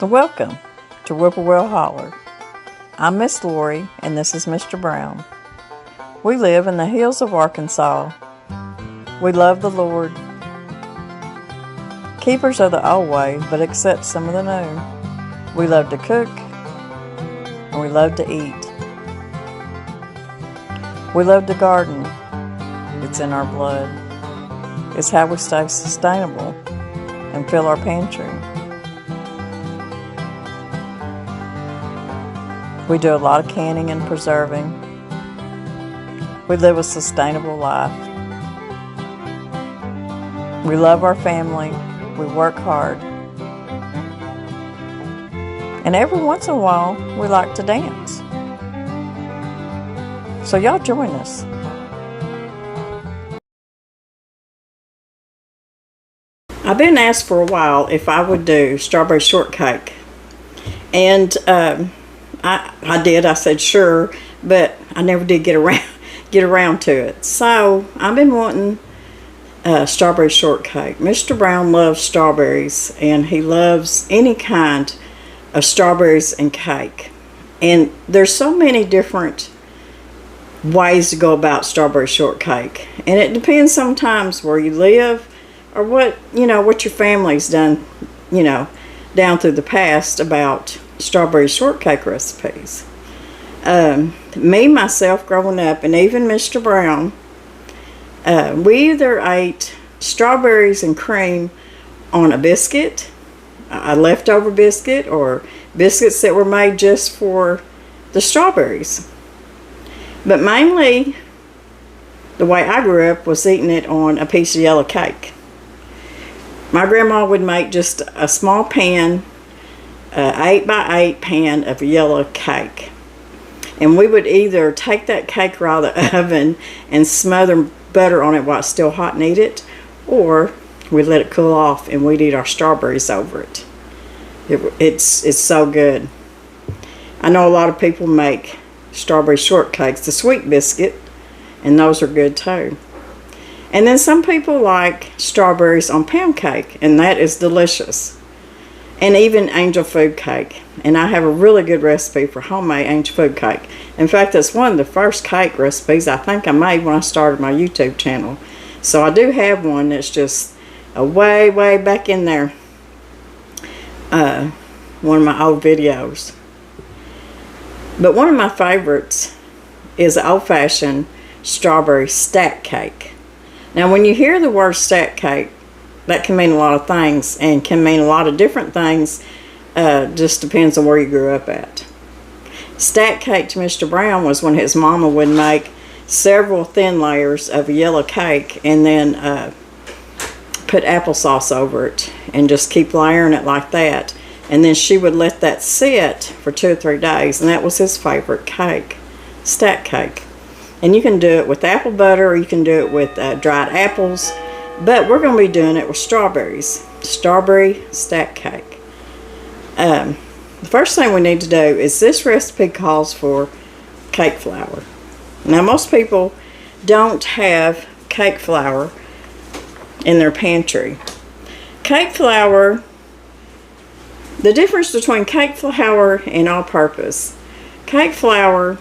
Welcome to Whippoorwill Holler. I'm Miss Lori and this is Mr. Brown. We live in the hills of Arkansas. We love the Lord. Keepers of the old ways, but accept some of the new. We love to cook and we love to eat. We love to garden. It's in our blood. It's how we stay sustainable and fill our pantry. We do a lot of canning and preserving. We live a sustainable life. We love our family. We work hard. And every once in a while, we like to dance. So y'all join us. I've been asked for a while if I would do strawberry shortcake. And I did. I said sure, but I never did get around to it. So I've been wanting strawberry shortcake. Mr. Brown loves strawberries, and he loves any kind of strawberries and cake. And there's so many different ways to go about strawberry shortcake, and it depends sometimes where you live or what your family's done, down through the past about strawberry shortcake recipes. Myself growing up, and even Mr. Brown, we either ate strawberries and cream on a biscuit, a leftover biscuit, or biscuits that were made just for the strawberries. But mainly, the way I grew up was eating it on a piece of yellow cake. My grandma would make just a small pan, 8x8 pan of yellow cake, and we would either take that cake right out of the oven and smother butter on it while it's still hot and eat it, or we'd let it cool off and we'd eat our strawberries over it. It's so good. I know a lot of people make strawberry shortcakes, the sweet biscuit, and those are good too. And then some people like strawberries on pound cake, and that is delicious. And even angel food cake. And I have a really good recipe for homemade angel food cake. In fact, it's one of the first cake recipes I think I made when I started my YouTube channel. So I do have one that's just way back in there. One of my old videos. But one of my favorites is an old-fashioned strawberry stack cake. Now when you hear the word stack cake, that can mean a lot of things and can mean a lot of different things. Just depends on where you grew up at. Stack cake to Mr. Brown was when his mama would make several thin layers of yellow cake and then put applesauce over it and just keep layering it like that. And then she would let that sit for 2 or 3 days, and that was his favorite cake, stack cake. And you can do it with apple butter, or you can do it with dried apples. But we're going to be doing it with strawberries. Strawberry stack cake. The first thing we need to do is this recipe calls for cake flour. Now most people don't have cake flour in their pantry. Cake flour, the difference between cake flour and all-purpose. Cake flour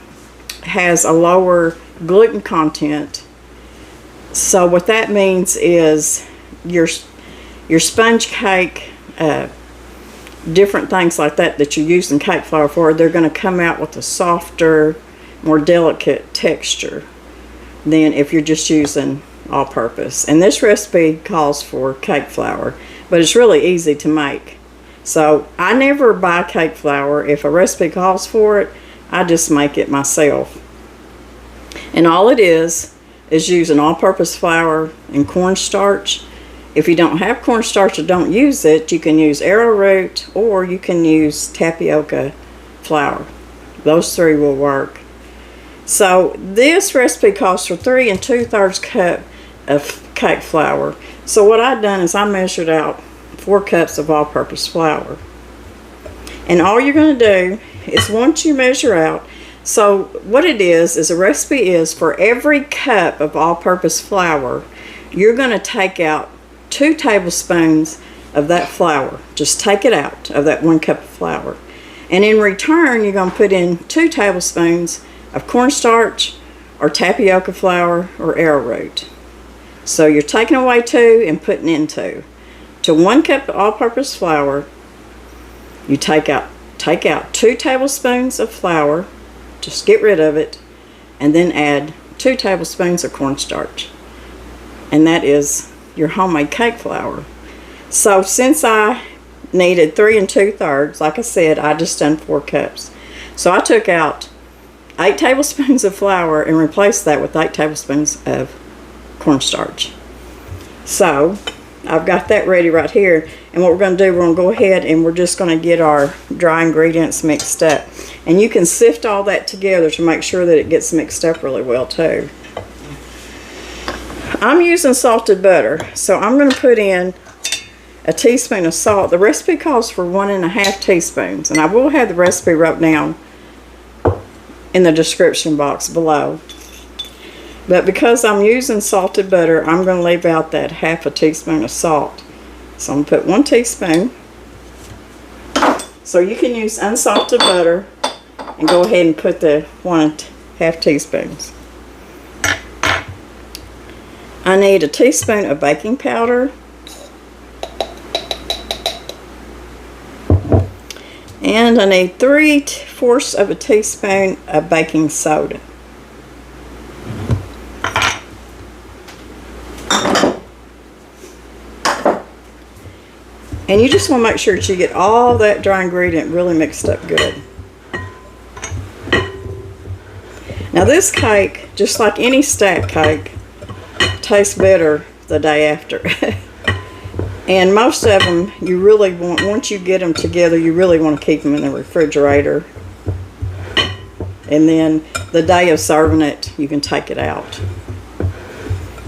has a lower gluten content. So what that means is your sponge cake, different things like that you're using cake flour for, they're going to come out with a softer, more delicate texture than if you're just using all-purpose. And this recipe calls for cake flour, but it's really easy to make. So I never buy cake flour. If a recipe calls for it, I just make it myself. And all it is using all-purpose flour and cornstarch. If you don't have cornstarch or don't use it, you can use arrowroot or you can use tapioca flour. Those 3 will work. So this recipe calls for 3 2/3 cup of cake flour. So what I've done is I measured out 4 cups of all-purpose flour. And all you're going to do is once you measure out, so what it is a recipe is for every cup of all-purpose flour, you're going to take out 2 tablespoons of that flour. Just take it out of that 1 cup of flour. And in return, you're going to put in 2 tablespoons of cornstarch or tapioca flour or arrowroot. So you're taking away 2 and putting in 2. To 1 cup of all-purpose flour, you take out 2 tablespoons of flour, just get rid of it, and then add 2 tablespoons of cornstarch. And that is your homemade cake flour. So since I needed 3 2/3, like I said, I just done 4 cups. So I took out 8 tablespoons of flour and replaced that with 8 tablespoons of cornstarch. So I've got that ready right here. And what we're going to do, we're going to go ahead and we're just going to get our dry ingredients mixed up. And you can sift all that together to make sure that it gets mixed up really well too. I'm using salted butter, so I'm going to put in a teaspoon of salt. The recipe calls for 1½ teaspoons, and I will have the recipe wrote down in the description box below. But because I'm using salted butter, I'm going to leave out that ½ teaspoon of salt. So I'm going to put 1 teaspoon. So you can use unsalted butter and go ahead and put the 1½ teaspoons. I need a teaspoon of baking powder. And I need 3/4 of a teaspoon of baking soda. And you just want to make sure that you get all that dry ingredient really mixed up good. Now this cake, just like any stack cake, tastes better the day after. And most of them, you really want, once you get them together, you really want to keep them in the refrigerator. And then the day of serving it, you can take it out.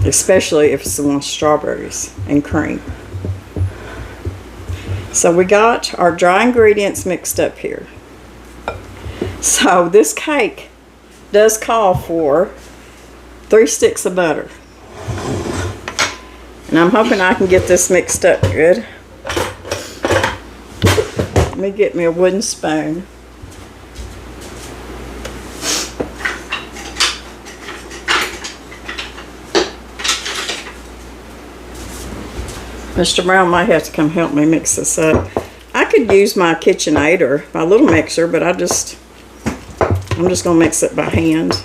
Especially if it's the one with strawberries and cream. So we got our dry ingredients mixed up here. So this cake does call for 3 sticks of butter. And I'm hoping I can get this mixed up good. Let me get me a wooden spoon. Mr. Brown might have to come help me mix this up. I could use my KitchenAid or my little mixer, but I'm just going to mix it by hand.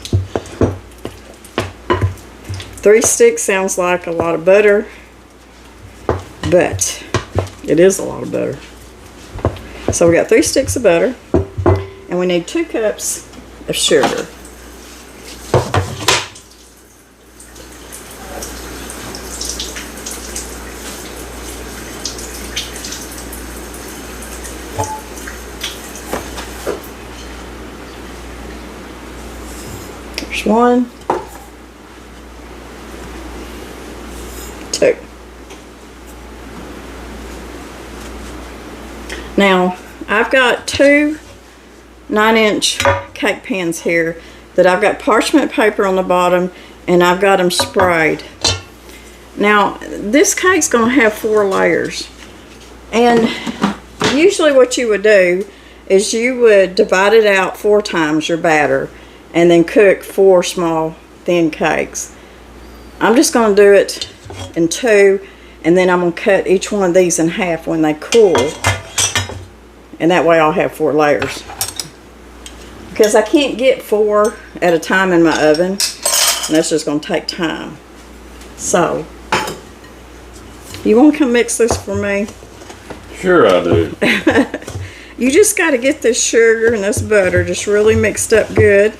3 sticks sounds like a lot of butter, but it is a lot of butter. So we got 3 sticks of butter, and we need 2 cups of sugar. There's 1, 2. Now, I've got 2 9-inch cake pans here that I've got parchment paper on the bottom, and I've got them sprayed. Now, this cake's going to have 4 layers. And usually what you would do is you would divide it out 4 times, your batter, and then cook 4 small thin cakes. I'm just going to do it in 2, and then I'm going to cut each one of these in half when they cool, and that way I'll have 4 layers, because I can't get 4 at a time in my oven, and that's just going to take time. So you want to come mix this for me? Sure I do. You just got to get this sugar and this butter just really mixed up good.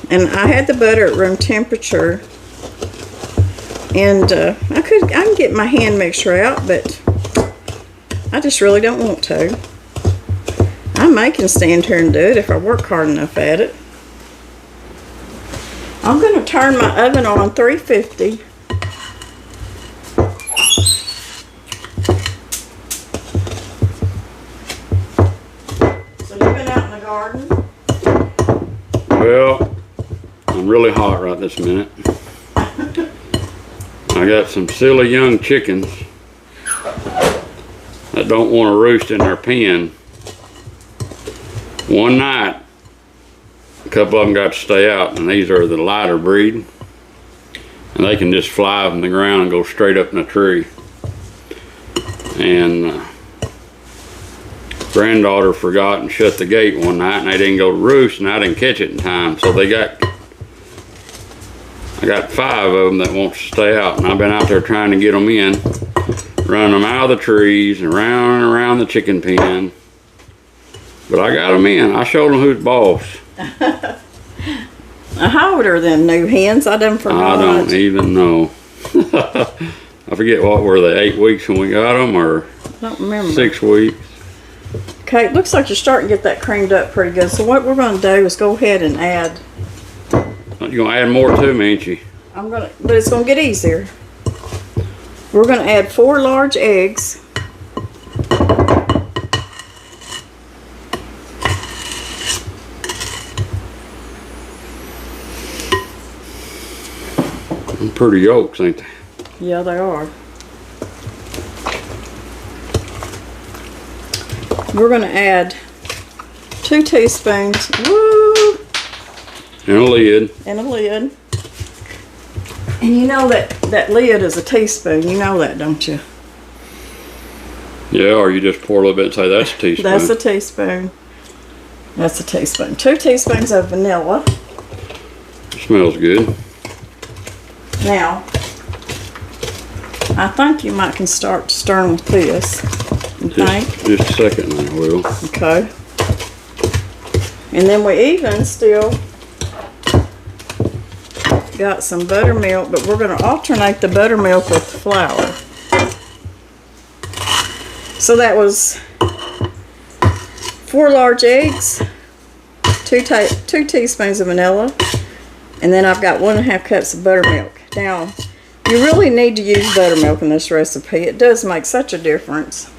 And I had the butter at room temperature, and I can get my hand mixture out, but I just really don't want to. I may can stand here and do it if I work hard enough at it. I'm going to turn my oven on 350. So you've been out in the garden? Well, I'm really hot right this minute. I got some silly young chickens that don't want to roost in their pen. One night, a couple of them got to stay out, and these are the lighter breed. And they can just fly from the ground and go straight up in a tree. And granddaughter forgot and shut the gate one night, and they didn't go to roost, and I didn't catch it in time. So I got 5 of them that wants to stay out, and I've been out there trying to get them in, running them out of the trees and around the chicken pen. But I got them in. I showed them who's boss. How old are them new hens? I done forgot. I don't even know. I forget, what were they, 8 weeks when we got them, or I don't remember. 6 weeks? Okay, it looks like you're starting to get that creamed up pretty good. So what we're going to do is go ahead and add. You're gonna add more to me, ain't you? But it's going to get easier. We're going to add 4 large eggs. Pretty yolks, ain't they? Yeah, they are. We're going to add 2 teaspoons. Woo! And a lid. And a lid. And you know that lid is a teaspoon. You know that, don't you? Yeah, or you just pour a little bit and say that's a teaspoon. That's a teaspoon. That's a teaspoon. 2 teaspoons of vanilla. Smells good. Now, I think you might can start stirring with this. You think? Just a second, I will. Okay. And then we even still got some buttermilk, but we're going to alternate the buttermilk with the flour. So that was 4 large eggs, 2 teaspoons of vanilla, and then I've got 1.5 cups of buttermilk. Now, you really need to use buttermilk in this recipe. It does make such a difference.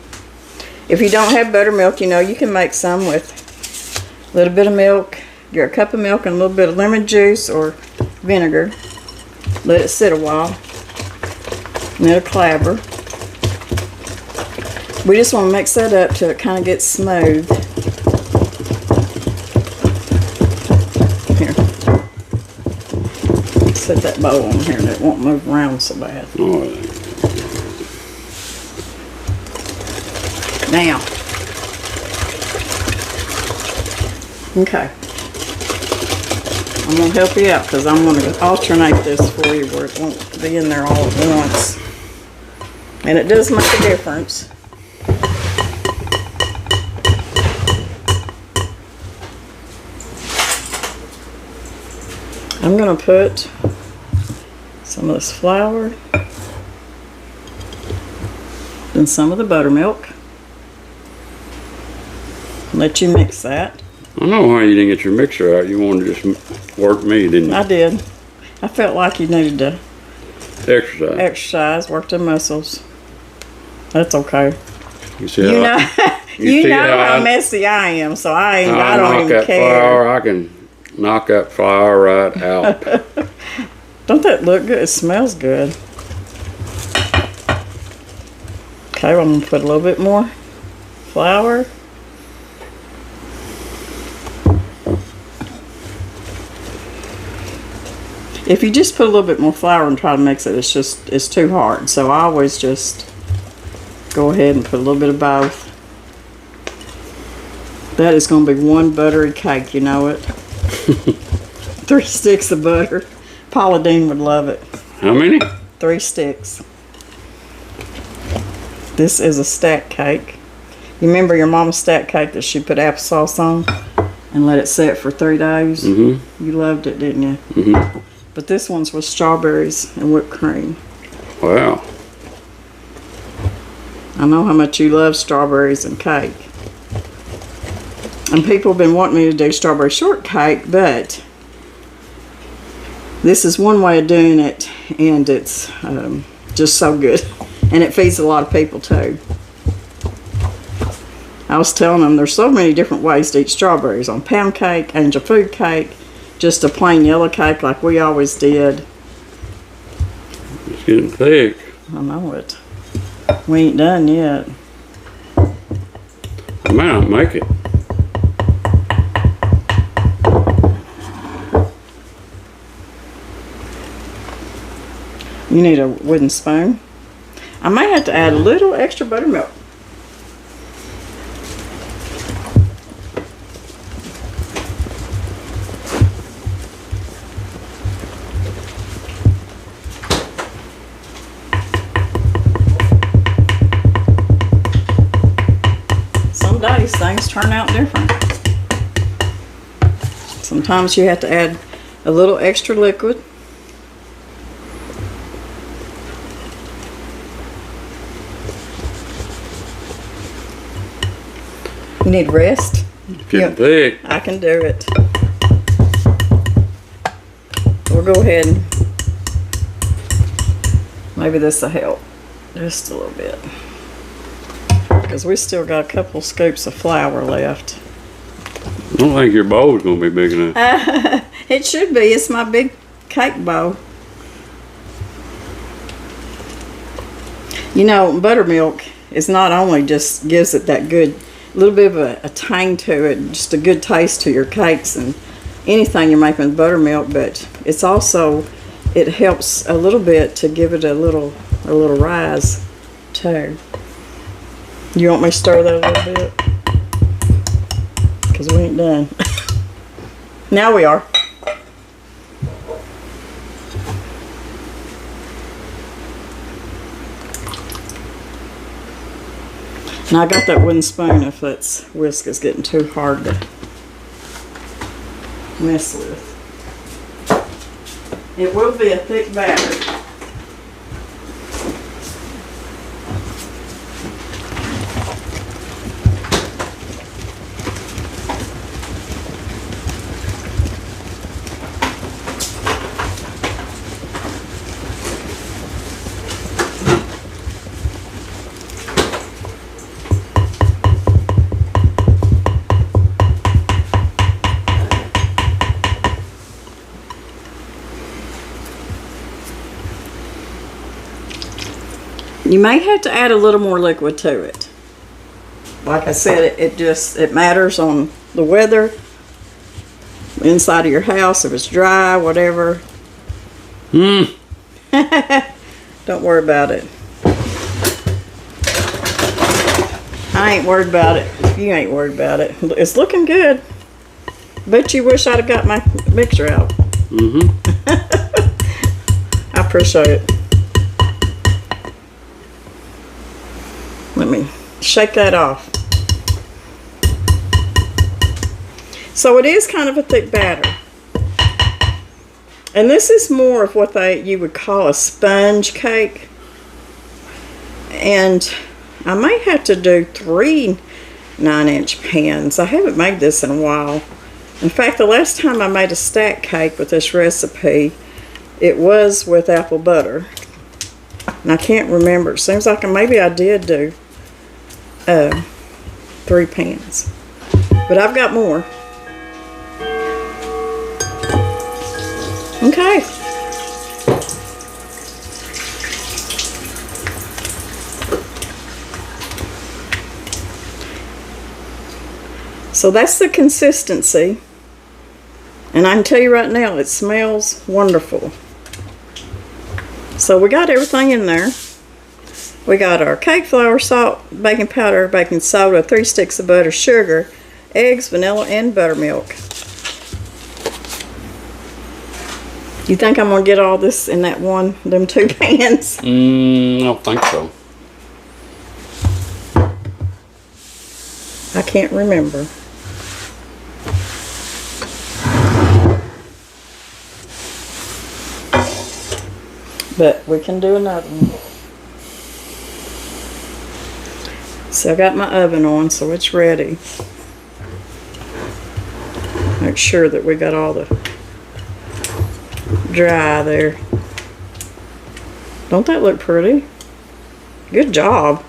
If you don't have buttermilk, you know, you can make some with a little bit of milk, a cup of milk and a little bit of lemon juice or vinegar. Let it sit a while. And it'll clabber. We just want to mix that up till it kind of gets smooth. Here. Set that bowl on here and it won't move around so bad. Oh, Now. Okay. I'm going to help you out because I'm going to alternate this for you where it won't be in there all at once. And it does make a difference. I'm going to put some of this flour and some of the buttermilk. Let you mix that. I know why you didn't get your mixer out. You wanted to just work me, didn't you? I did. I felt like you needed to exercise, work the muscles. That's okay. You see You know, you know how messy I am, so I don't even care. Flour, I can knock that flour right out. Don't that look good? It smells good. Okay, I'm going to put a little bit more flour. If you just put a little bit more flour and try to mix it, it's too hard. So I always just go ahead and put a little bit of both. That is going to be one buttery cake, you know it. 3 sticks of butter. Paula Dean would love it. How many? 3 sticks. This is a stack cake. You remember your mama's stack cake that she put applesauce on and let it set for 3 days? Mm-hmm. You loved it, didn't you? Mm-hmm. But this one's with strawberries and whipped cream. Wow. I know how much you love strawberries and cake. And people have been wanting me to do strawberry shortcake, but this is one way of doing it, and it's just so good. And it feeds a lot of people too. I was telling them there's so many different ways to eat strawberries. On pound cake, angel food cake, just a plain yellow cake like we always did. It's getting thick. I know it. We ain't done yet. I may not make it. You need a wooden spoon. I may have to add a little extra buttermilk. Some days things turn out different. Sometimes you have to add a little extra liquid. You need rest? Getting thick. I can do it. We'll go ahead and maybe this will help just a little bit. Because we still got a couple scoops of flour left. I don't think your bowl's gonna be big enough. It should be. It's my big cake bowl. You know, buttermilk is not only just gives it that good little bit of a tang to it, just a good taste to your cakes and anything you're making with buttermilk, but it's also, it helps a little bit to give it a little rise too. You want me to stir that a little bit? Because we ain't done. Now we are. And I got that wooden spoon if that whisk is getting too hard to mess with. It will be a thick batter. You may have to add a little more liquid to it. Like I said, it matters on the weather, inside of your house, if it's dry, whatever. Don't worry about it. I ain't worried about it. You ain't worried about it. It's looking good. Bet you wish I'd have got my mixer out. I appreciate it. Let me shake that off. So it is kind of a thick batter. And this is more of what you would call a sponge cake. And I may have to do 3 9-inch pans. I haven't made this in a while. In fact, the last time I made a stack cake with this recipe, it was with apple butter. And I can't remember. It seems like maybe I did do 3 pans. But I've got more. Okay. So that's the consistency. And I can tell you right now, it smells wonderful. So we got everything in there. We got our cake flour, salt, baking powder, baking soda, 3 sticks of butter, sugar, eggs, vanilla, and buttermilk. You think I'm gonna get all this in them 2 pans? I don't think so. I can't remember. But we can do another one. So I got my oven on, so it's ready. Make sure that we got all the dry there. Don't that look pretty? Good job.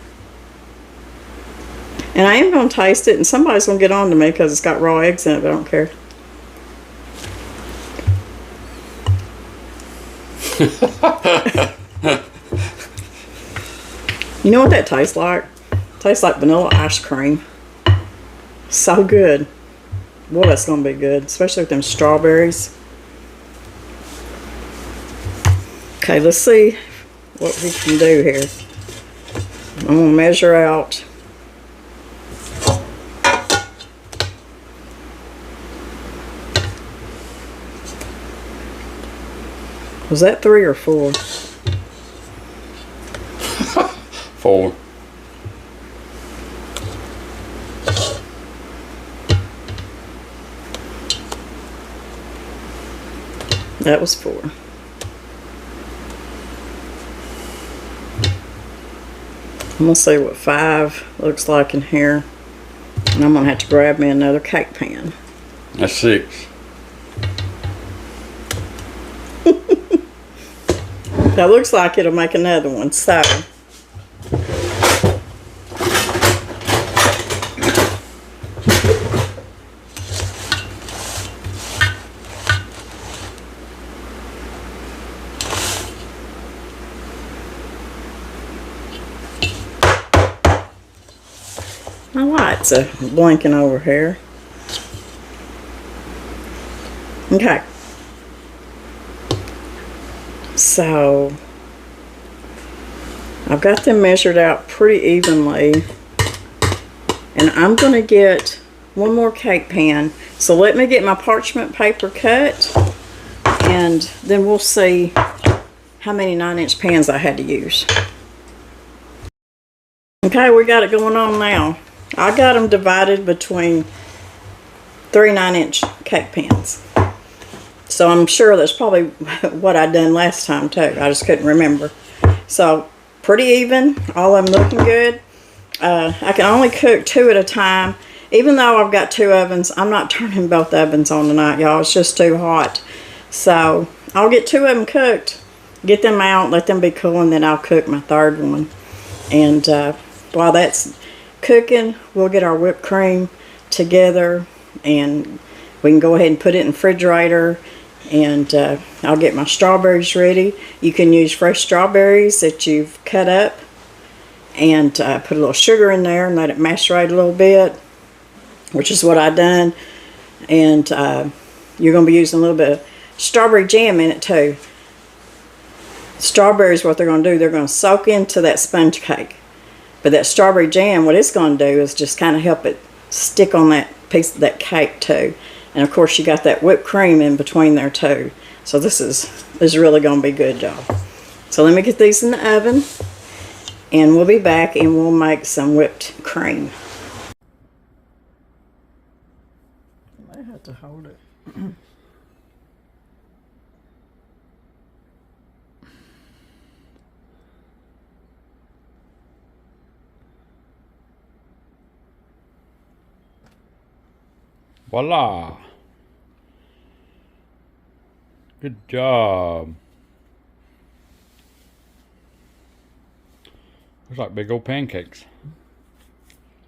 And I am going to taste it, and somebody's going to get on to me because it's got raw eggs in it, but I don't care. You know what that tastes like? It tastes like vanilla ice cream. So good. Well, that's gonna be good, especially with them strawberries. Okay, let's see what we can do here. I'm gonna measure out. Was that 3 or 4? 4. That was 4. I'm gonna see what 5 looks like in here. And I'm gonna have to grab me another cake pan. That's 6. That looks like it'll make another one, so. My lights are blinking over here. Okay. So, I've got them measured out pretty evenly. And I'm going to get one more cake pan. So let me get my parchment paper cut. And then we'll see how many 9-inch pans I had to use. Okay, we got it going on now. I got them divided between 3 9-inch cake pans. So I'm sure that's probably what I done last time too. I just couldn't remember. So pretty even. All of them looking good. I can only cook 2 at a time. Even though I've got 2 ovens, I'm not turning both ovens on tonight, y'all. It's just too hot. So I'll get 2 of them cooked, get them out, let them be cool, and then I'll cook my 3rd one. And while that's cooking, we'll get our whipped cream together, and we can go ahead and put it in the refrigerator. And I'll get my strawberries ready. You can use fresh strawberries that you've cut up, and put a little sugar in there and let it macerate a little bit, which is what I done. And you're going to be using a little bit of strawberry jam in it too. Strawberries, what they're going to do, they're going to soak into that sponge cake. But that strawberry jam, what it's going to do is just kind of help it stick on that piece of that cake too. And of course you got that whipped cream in between there too. So this is really going to be good, y'all. So let me get these in the oven, and we'll be back and we'll make some whipped cream. I might have to hold it. Voila. Good job. Looks like big old pancakes.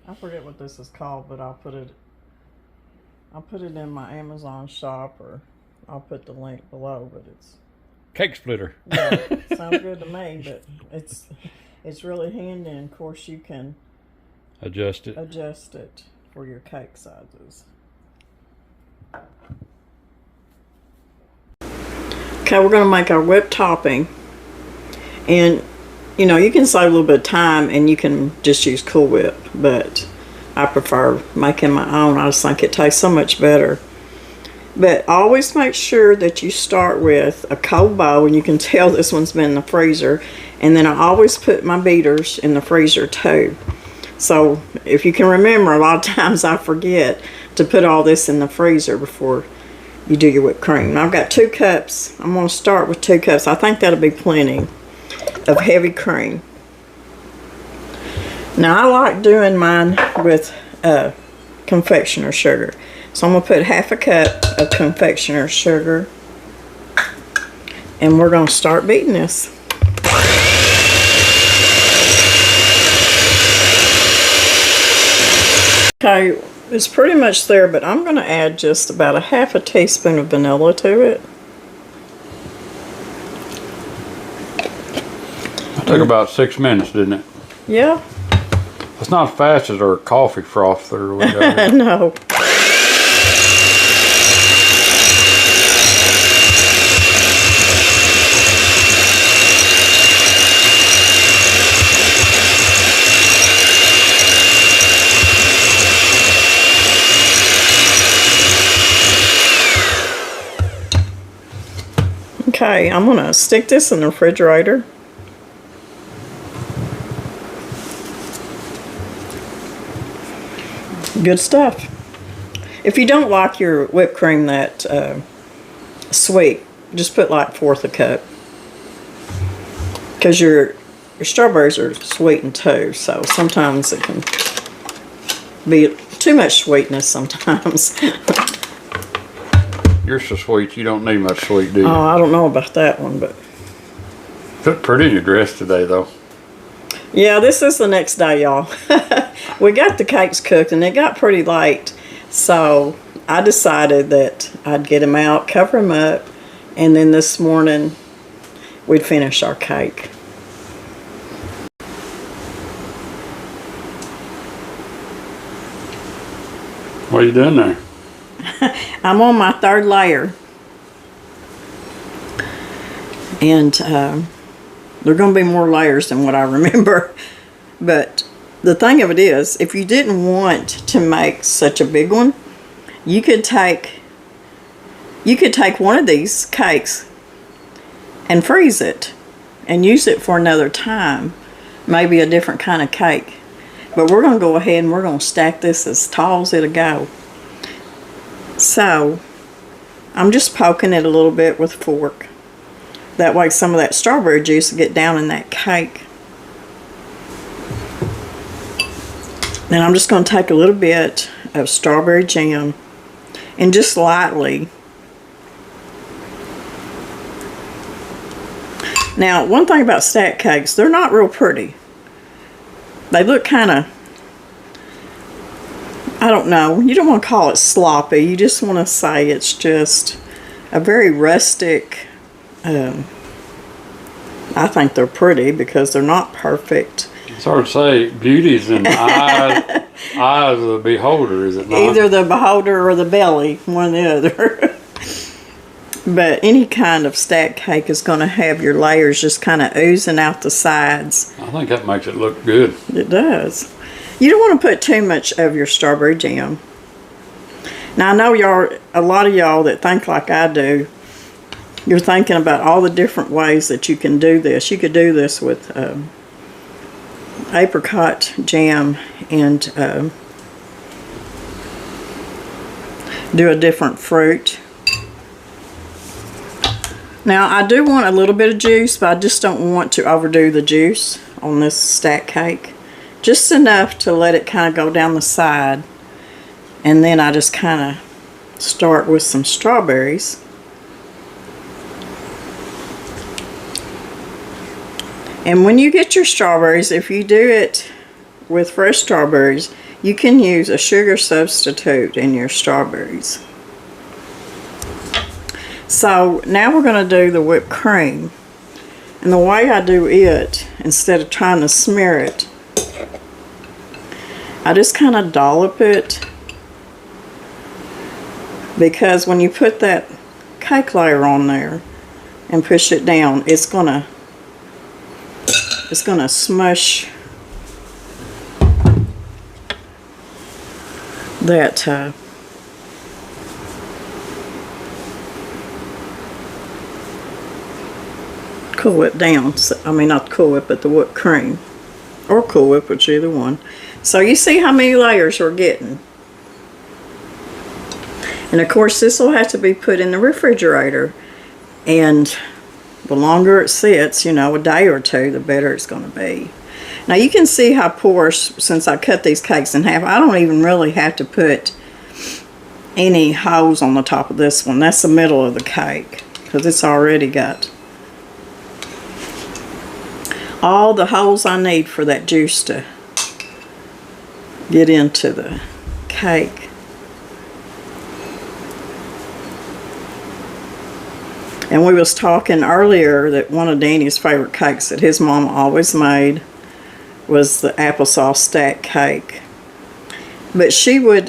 I forget what this is called, but I'll put it in my Amazon shop, or I'll put the link below, but it's Cake splitter. yeah, sounds good to me, but it's really handy, and of course you can Adjust it. adjust it for your cake sizes. Okay, we're going to make our whipped topping, and you know, you can save a little bit of time and you can just use Cool Whip, but I prefer making my own. I just think it tastes so much better. But always make sure that you start with a cold bowl, and you can tell this one's been in the freezer. And then I always put my beaters in the freezer too. So if you can remember, a lot of times I forget to put all this in the freezer before you do your whipped cream. And I've got 2 cups. I'm going to start with 2 cups. I think that'll be plenty of heavy cream. Now I like doing mine with confectioner sugar. So I'm going to put half a cup of confectioner sugar, and we're going to start beating this. Okay, it's pretty much there, but I'm going to add just about a half a teaspoon of vanilla to it. It took about 6 minutes, didn't it? Yeah. It's not as fast as our coffee frother we got. No. Okay, I'm gonna stick this in the refrigerator. Good stuff. If you don't like your whipped cream that sweet, just put like 1/4 a cup. Because your strawberries are sweetened too, so sometimes it can be too much sweetness sometimes. You're so sweet, you don't need much sweet, do you? Oh, I don't know about that one, but... Look pretty in your dress today, though. Yeah, this is the next day, y'all. We got the cakes cooked, and it got pretty late. So I decided that I'd get them out, cover them up, and then this morning we'd finish our cake. What are you doing there? I'm on my 3rd layer. And there are going to be more layers than what I remember. But the thing of it is, if you didn't want to make such a big one, you could take one of these cakes and freeze it and use it for another time. Maybe a different kind of cake. But we're going to go ahead and we're going to stack this as tall as it'll go. So, I'm just poking it a little bit with a fork. That way some of that strawberry juice will get down in that cake. Then I'm just going to take a little bit of strawberry jam and just lightly. Now, one thing about stacked cakes, they're not real pretty. They look kind of, I don't know, you don't want to call it sloppy. You just want to say it's just a very rustic, I think they're pretty because they're not perfect. It's hard to say. Beauty's in the eyes of the beholder, is it not? Either the beholder or the belly, one or the other. But any kind of stacked cake is going to have your layers just kind of oozing out the sides. I think that makes it look good. It does. You don't want to put too much of your strawberry jam. Now I know a lot of y'all that think like I do, you're thinking about all the different ways that you can do this. You could do this with apricot jam and do a different fruit. Now I do want a little bit of juice, but I just don't want to overdo the juice on this stacked cake. Just enough to let it kind of go down the side. And then I just kind of start with some strawberries. And when you get your strawberries, if you do it with fresh strawberries, you can use a sugar substitute in your strawberries. So now we're going to do the whipped cream. And the way I do it, instead of trying to smear it, I just kind of dollop it, because when you put that cake layer on there and push it down, it's gonna smush that Cool Whip down. I mean, not the Cool Whip, but the whipped cream. Or Cool Whip, which either one. So you see how many layers we're getting. And of course this will have to be put in the refrigerator. And the longer it sits, you know, a day or two, the better it's going to be. Now you can see how porous, since I cut these cakes in half, I don't even really have to put any holes on the top of this one. That's the middle of the cake, because it's already got all the holes I need for that juice to get into the cake. And we was talking earlier that one of Danny's favorite cakes that his mama always made was the applesauce stack cake. But she would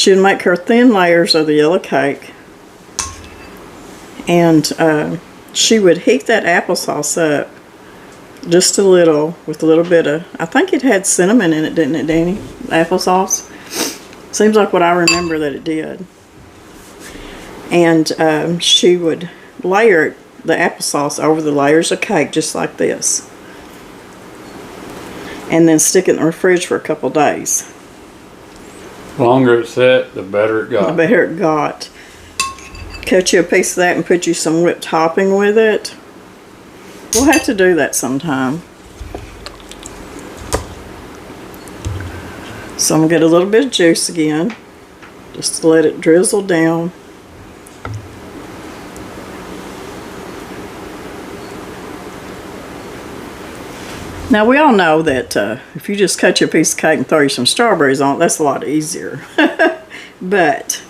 make her thin layers of the yellow cake, and she would heat that applesauce up just a little with a little bit of, I think it had cinnamon in it, didn't it, Danny? Applesauce. Seems like what I remember that it did. And she would layer the applesauce over the layers of cake just like this. And then stick it in the fridge for a couple days. The longer it set, the better it got. The better it got. Cut you a piece of that and put you some whipped topping with it. We'll have to do that sometime. So I'm going to get a little bit of juice again. Just to let it drizzle down. Now we all know that if you just cut your piece of cake and throw you some strawberries on it, that's a lot easier. But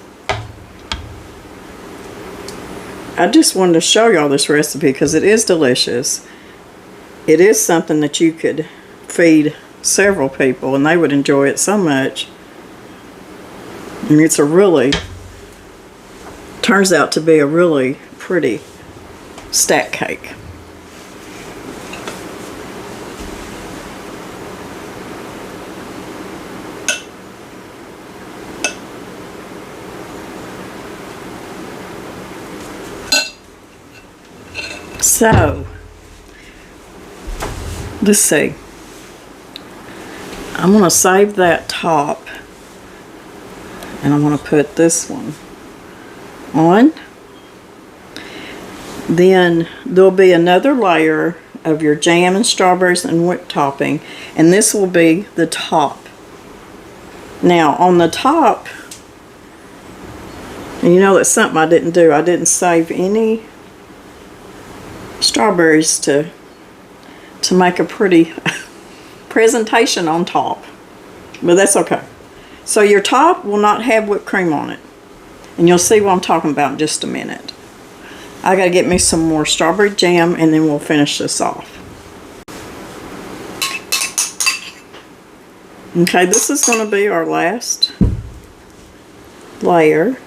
I just wanted to show y'all this recipe because it is delicious. It is something that you could feed several people and they would enjoy it so much. And it's turns out to be a really pretty stack cake. So, let's see. I'm going to save that top and I'm going to put this one on. Then there'll be another layer of your jam and strawberries and whipped topping, and this will be the top. Now on the top, and you know that's something I didn't do. I didn't save any strawberries to make a pretty presentation on top, but that's okay. So your top will not have whipped cream on it, and you'll see what I'm talking about in just a minute. I gotta get me some more strawberry jam and then we'll finish this off. Okay, this is going to be our last layer.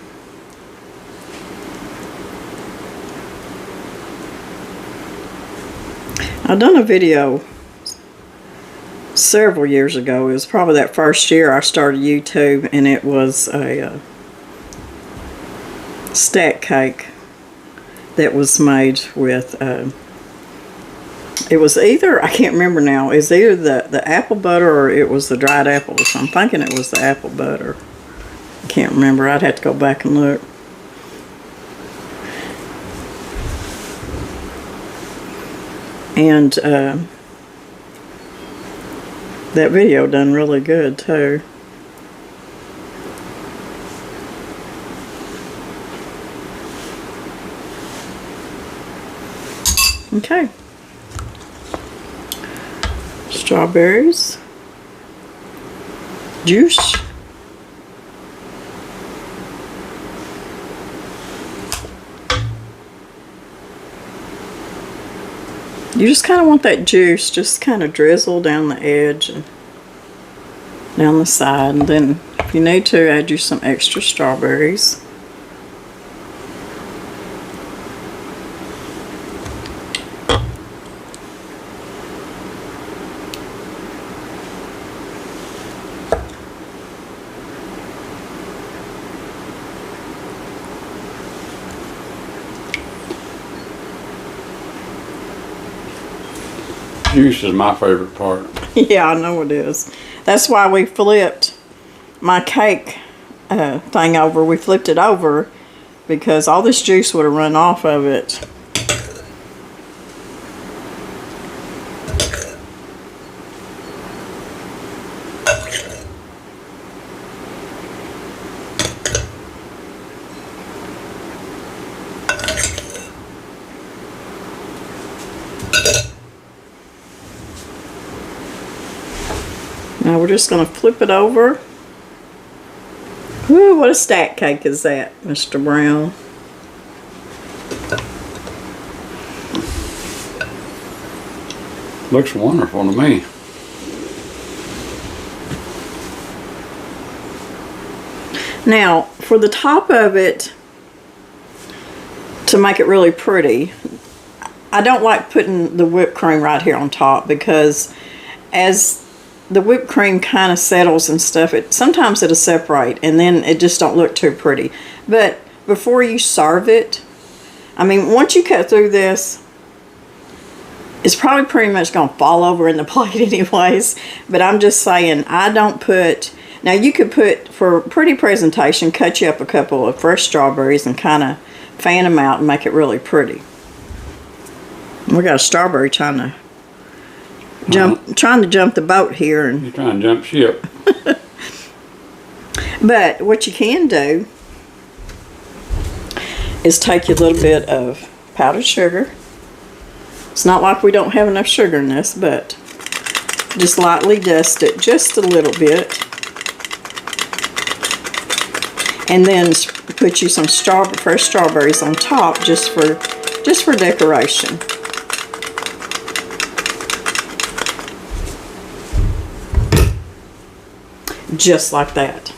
I've done a video several years ago. It was probably that first year I started YouTube, and it was a stack cake that was made with, it was either, I can't remember now, it was either the apple butter or it was the dried apples. I'm thinking it was the apple butter. I can't remember. I'd have to go back and look. And that video done really good too. Okay. Strawberries. Juice. You just kind of want that juice just kind of drizzle down the edge and down the side, and then if you need to, add you some extra strawberries. Juice is my favorite part. Yeah, I know it is. That's why we flipped my cake thing over. We flipped it over because all this juice would have run off of it. Now we're just going to flip it over. Ooh, what a stack cake is that, Mr. Brown? Looks wonderful to me. Now, for the top of it, to make it really pretty, I don't like putting the whipped cream right here on top, because as the whipped cream kind of settles and stuff, sometimes it'll separate and then it just don't look too pretty. But before you serve it, I mean, once you cut through this, it's probably pretty much going to fall over in the plate anyways. But I'm just saying, I don't put... Now, you could put, for pretty presentation, cut you up a couple of fresh strawberries and kind of fan them out and make it really pretty. We got a strawberry trying to jump the boat here. And you're trying to jump ship. But what you can do is take a little bit of powdered sugar. It's not like we don't have enough sugar in this, but just lightly dust it just a little bit. And then put you some fresh strawberries on top just for decoration. Just like that.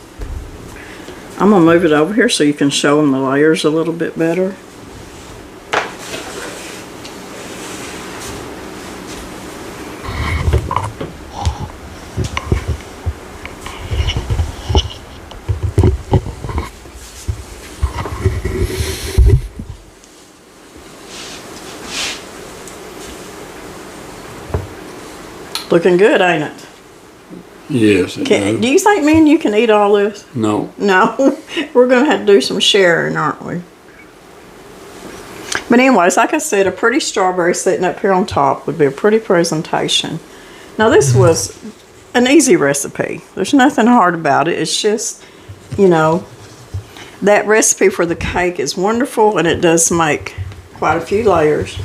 I'm going to move it over here so you can show them the layers a little bit better. Looking good, ain't it? Yes, it does. Do you think me and you can eat all this? No. No? We're going to have to do some sharing, aren't we? But anyways, like I said, a pretty strawberry sitting up here on top would be a pretty presentation. Now, this was an easy recipe. There's nothing hard about it. It's just, you know, that recipe for the cake is wonderful, and it does make quite a few layers.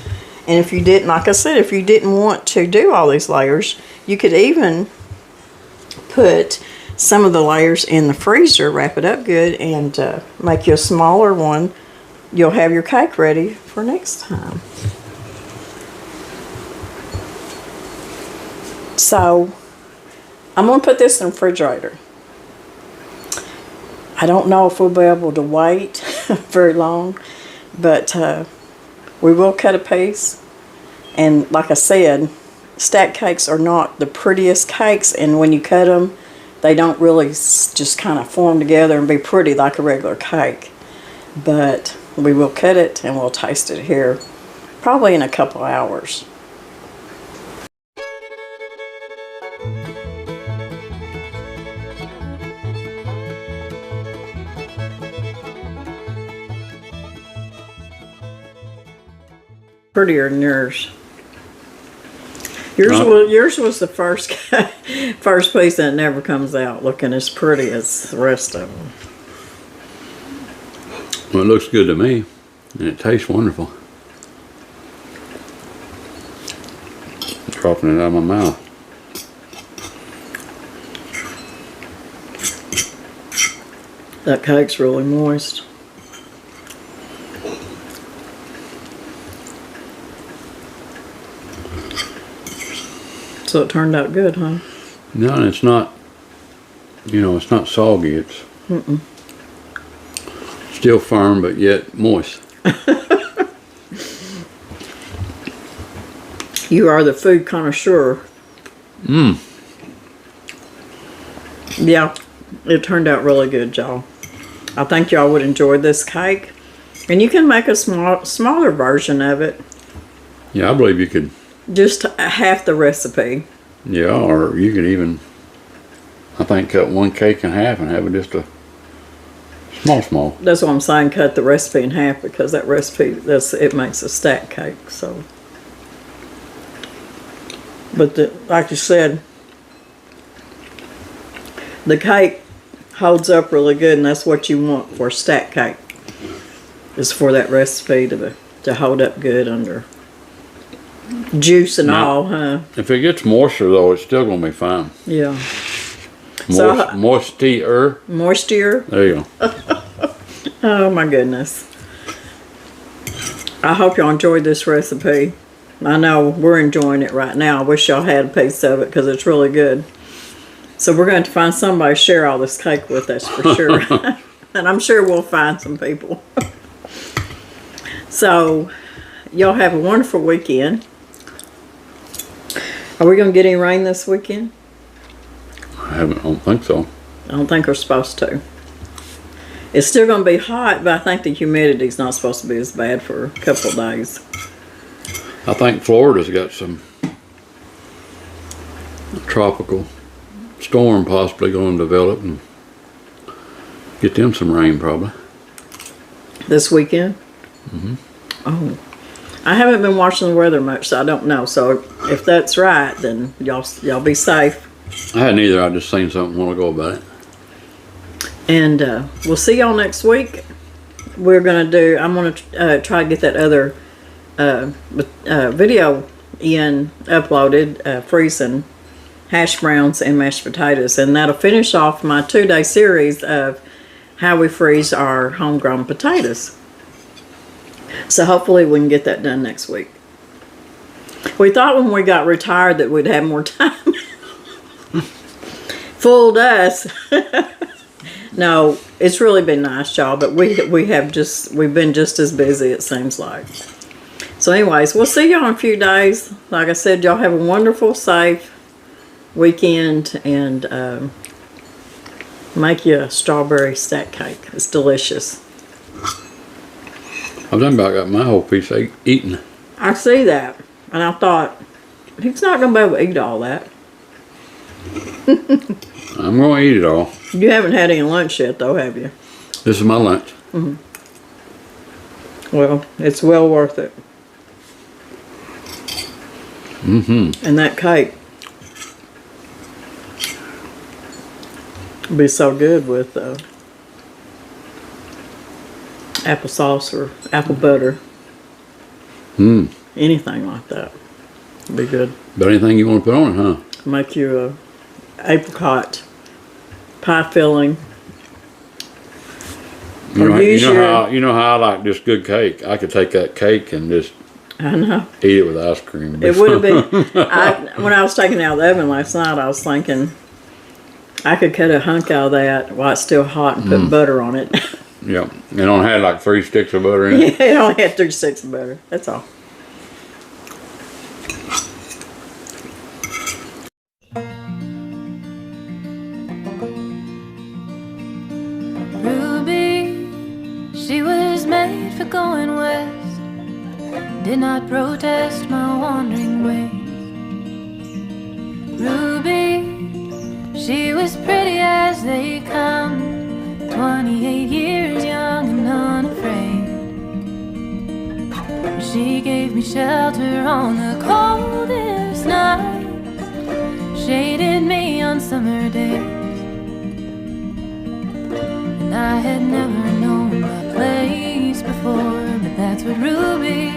And if you didn't, like I said, if you didn't want to do all these layers, you could even put some of the layers in the freezer, wrap it up good, and make you a smaller one. You'll have your cake ready for next time. So, I'm going to put this in the refrigerator. I don't know if we'll be able to wait very long, but we will cut a piece. And like I said, stack cakes are not the prettiest cakes, and when you cut them, they don't really just kind of form together and be pretty like a regular cake. But we will cut it and we'll taste it here probably in a couple hours. Prettier than yours. Yours was the first piece that never comes out looking as pretty as the rest of them. Well, it looks good to me, and it tastes wonderful. Dropping it out of my mouth. That cake's really moist. So it turned out good, huh? No, and it's not, it's not soggy. It's still firm, but yet moist. You are the food connoisseur. Yeah, it turned out really good, y'all. I think y'all would enjoy this cake. And you can make a smaller version of it. Yeah, I believe you could. Just half the recipe. Yeah, or you could even, I think, cut one cake in half and have it just a small. That's what I'm saying, cut the recipe in half, because that recipe, it makes a stack cake, so. But like you said, the cake holds up really good, and that's what you want for a stack cake, is for that recipe to hold up good under juice and all, huh? If it gets moisture, though, it's still going to be fine. Yeah. Moistier. There you go. Oh, my goodness. I hope y'all enjoyed this recipe. I know we're enjoying it right now. I wish y'all had a piece of it because it's really good. So we're going to find somebody to share all this cake with us for sure. And I'm sure we'll find some people. So y'all have a wonderful weekend. Are we going to get any rain this weekend? I don't think so. I don't think we're supposed to. It's still going to be hot, but I think the humidity's not supposed to be as bad for a couple of days. I think Florida's got some tropical storm possibly going to develop and get them some rain probably. This weekend? Mm-hmm. Oh. I haven't been watching the weather much, so I don't know. So if that's right, then y'all be safe. I hadn't either. I just seen something a while ago about it. And we'll see y'all next week. I'm going to try to get that other video uploaded, freezing hash browns and mashed potatoes. And that'll finish off my 2-day series of how we freeze our homegrown potatoes. So hopefully we can get that done next week. We thought when we got retired that we'd have more time. Fooled us. No, it's really been nice, y'all, but we've been just as busy, it seems like. So anyways, we'll see y'all in a few days. Like I said, y'all have a wonderful, safe weekend, and make you a strawberry stack cake. It's delicious. I've done about got my whole piece eaten. I see that, and I thought, he's not going to be able to eat all that. I'm going to eat it all. You haven't had any lunch yet, though, have you? This is my lunch. Mm-hmm. Well, it's well worth it. Mm-hmm. And that cake will be so good with applesauce or apple butter. Anything like that would be good. But anything you want to put on it, huh? Make you a apricot pie filling. You know how I like just good cake. I could take that cake and just I know. eat it with ice cream. It would have been. When I was taking it out of the oven last night, I was thinking I could cut a hunk out of that while it's still hot and put butter on it. Yeah, it only had like 3 sticks of butter in it. Yeah, it only had 3 sticks of butter. That's all. She was made for going west, did not protest my wandering ways. Ruby, she was pretty as they come, 28 years young and unafraid. She gave me shelter on the coldest night, shaded me on summer days. I had never known my place before, but that's what Ruby